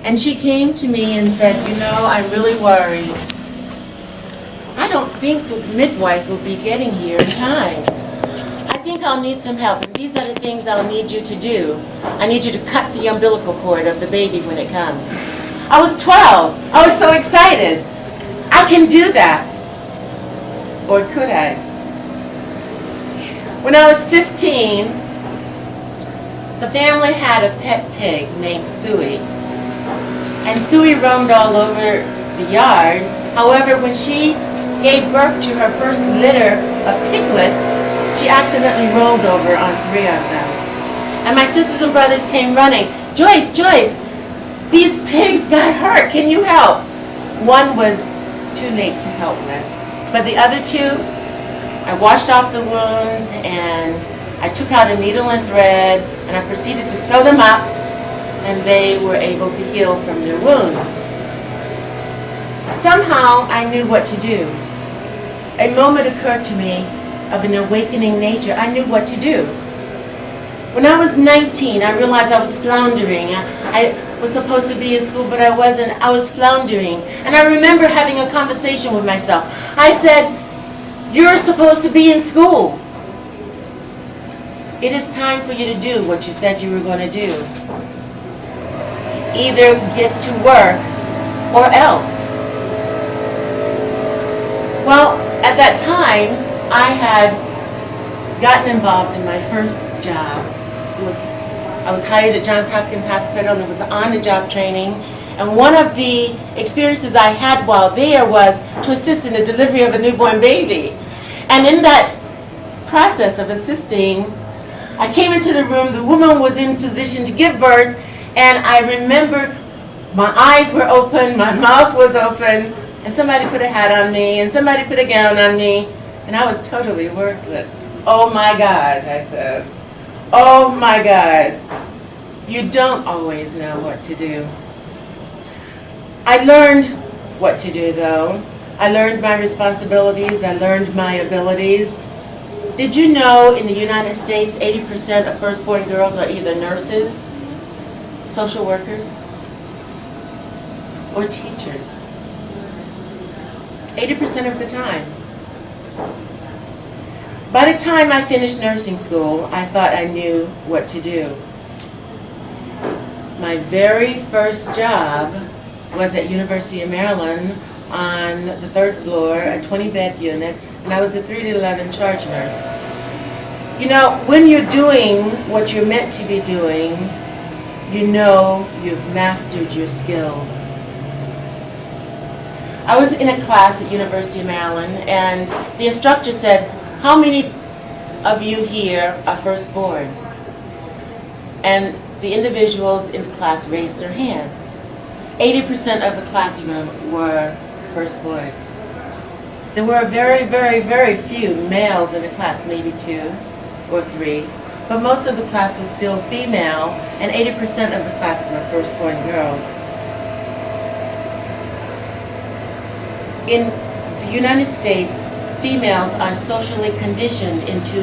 And she came to me and said, you know, I'm really worried. I don't think the midwife will be getting here in time. I think I'll need some help, and these are the things I'll need you to do. I need you to cut the umbilical cord of the baby when it comes. I was 12. I was so excited. I can do that. Or could I? When I was 15, the family had a pet pig named Suey. And Suey roamed all over the yard. However, when she gave birth to her first litter of piglets, she accidentally rolled over on 3 of them. And my sisters and brothers came running. Joyce, Joyce, these pigs got hurt. Can you help? One was too late to help with. But the other 2, I washed off the wounds and I took out a needle and thread and I proceeded to sew them up, and they were able to heal from their wounds. Somehow I knew what to do. A moment occurred to me of an awakening nature. I knew what to do. When I was 19, I realized I was floundering. I was supposed to be in school, but I wasn't. I was floundering. And I remember having a conversation with myself. I said, you're supposed to be in school. It is time for you to do what you said you were going to do. Either get to work or else. Well, at that time, I had gotten involved in my first job. I was hired at Johns Hopkins Hospital, and it was on-the-job training. And one of the experiences I had while there was to assist in the delivery of a newborn baby. And in that process of assisting, I came into the room, the woman was in position to give birth, and I remember my eyes were open, my mouth was open, and somebody put a hat on me, and somebody put a gown on me, and I was totally worthless. Oh my God, I said. Oh my God. You don't always know what to do. I learned what to do, though. I learned my responsibilities. I learned my abilities. Did you know in the United States, 80% of firstborn girls are either nurses, social workers, or teachers? 80% of the time. By the time I finished nursing school, I thought I knew what to do. My very first job was at University of Maryland on the 3rd floor, a 20-bed unit, and I was a 3 to 11 charge nurse. You know, when you're doing what you're meant to be doing, you know you've mastered your skills. I was in a class at University of Maryland, and the instructor said, how many of you here are firstborn? And the individuals in the class raised their hands. 80% of the classroom were firstborn. There were very, very, very few males in the class, maybe 2 or 3, but most of the class was still female, and 80% of the class were firstborn girls. In the United States, females are socially conditioned into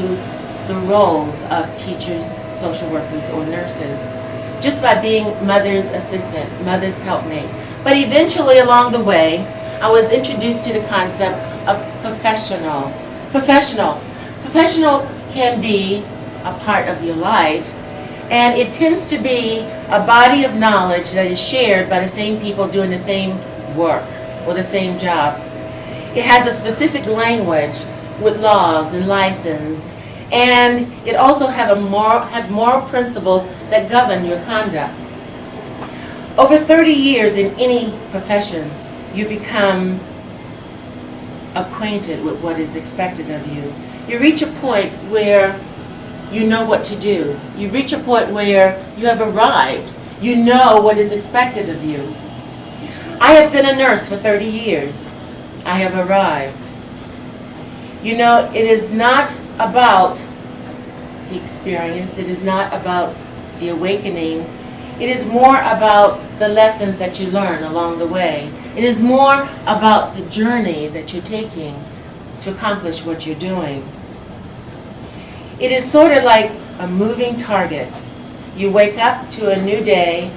the roles of teachers, social workers, or nurses, just by being mother's assistant, mother's helpmate. But eventually along the way, I was introduced to the concept of professional. Professional can be a part of your life, and it tends to be a body of knowledge that is shared by the same people doing the same work or the same job. It has a specific language with laws and license, and it also have moral principles that govern your conduct. Over 30 years in any profession, you become acquainted with what is expected of you. You reach a point where you know what to do. You reach a point where you have arrived. You know what is expected of you. I have been a nurse for 30 years. I have arrived. You know, it is not about the experience. It is not about the awakening. It is more about the lessons that you learn along the way. It is more about the journey that you're taking to accomplish what you're doing. It is sort of like a moving target. You wake up to a new day,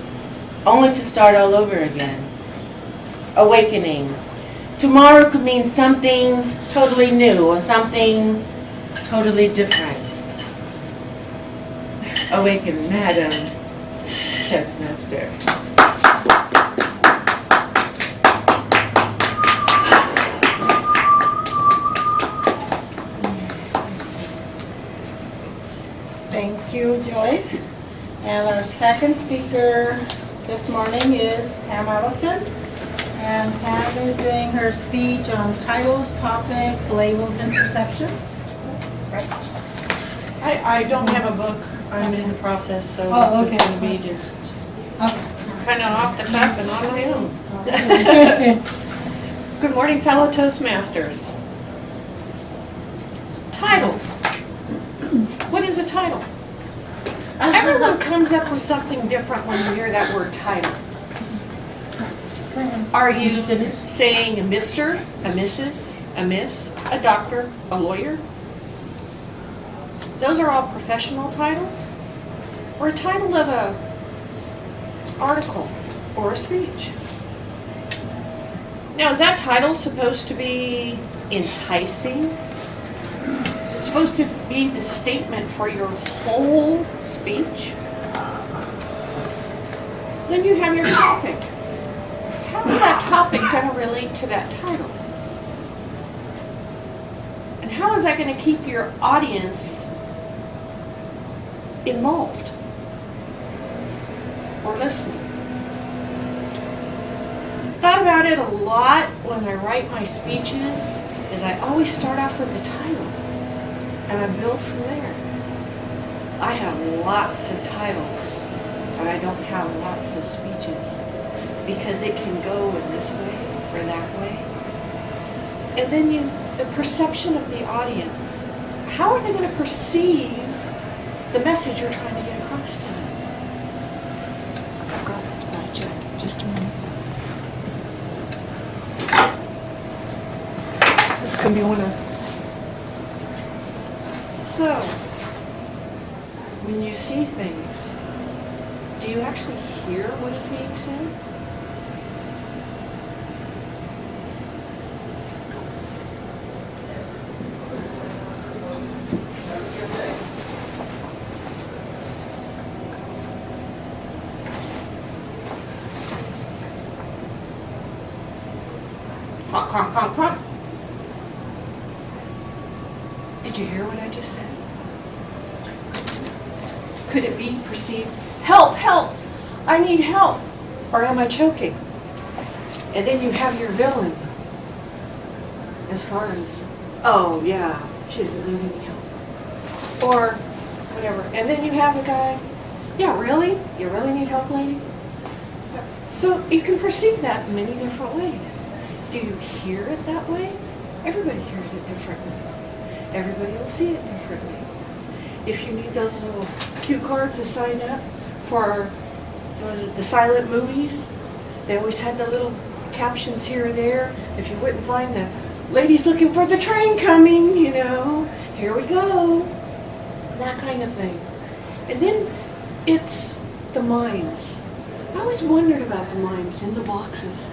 only to start all over again. Awakening. Tomorrow could mean something totally new or something totally different. Awaken, Madam Toastmaster. Thank you, Joyce. And our second speaker this morning is Pam Allison. And Pam is doing her speech on titles, topics, labels, and perceptions. Right? I don't have a book. I'm in the process, so this is going to be just kind of off the cuff and on my own. Good morning, fellow Toastmasters. Titles. What is a title? Everyone comes up with something different when you hear that word title. Are you saying a Mr., a Mrs., a Miss, a doctor, a lawyer? Those are all professional titles? Or a title of a article or a speech? Now, is that title supposed to be enticing? Is it supposed to be the statement for your whole speech? Then you have your topic. How is that topic going to relate to that title? And how is that going to keep your audience involved or listening? Thought about it a lot when I write my speeches, is I always start off with the title and I build from there. I have lots of titles, but I don't have lots of speeches because it can go in this way or that way. And then the perception of the audience. How are they going to perceive the message you're trying to get across to them? I've got that check. Just a minute. This is going to be one of... So, when you see things, do you actually hear what is being said? Honk, honk, honk, honk. Did you hear what I just said? Could it be perceived, help, help, I need help, or am I choking? And then you have your villain, as far as, oh yeah, she doesn't need any help, or whatever. And then you have the guy, yeah, really? You really need help, lady? So you can perceive that in many different ways. Do you hear it that way? Everybody hears it differently. Everybody will see it differently. If you need those little cue cards to sign up for the silent movies, they always had the little captions here or there. If you wouldn't find the ladies looking for the train coming, you know, here we go, that kind of thing. And then it's the mimes. I always wondered about the mimes in the boxes.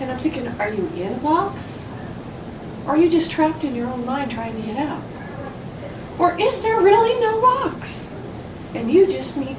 And I'm thinking, are you in a box? Or are you just trapped in your own mind trying to get out? Or is there really no box? And you just need